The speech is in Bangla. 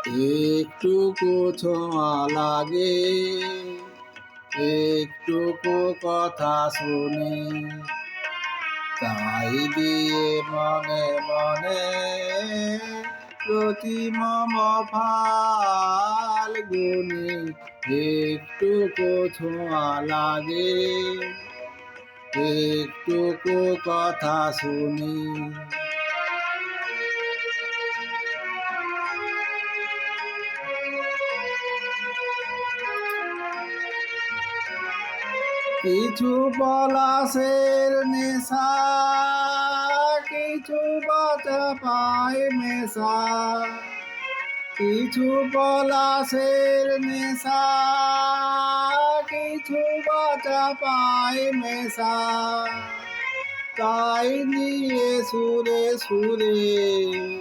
একটুকু ছোঁয়া লাগে, একটুকু কথা শুনি, তাই দিয়ে মনে মনে প্রতি মম ফাল্গুনি। একটুকু ছোঁয়া লাগে, একটুকু কথা শুনি। কিছু পলাশের নেশা, কিছু বাঁচা পায় মেশা, কিছু পলাশের নেশা, কিছু বাঁচা পায় মেশা, তাই নিয়ে সুরে সুরে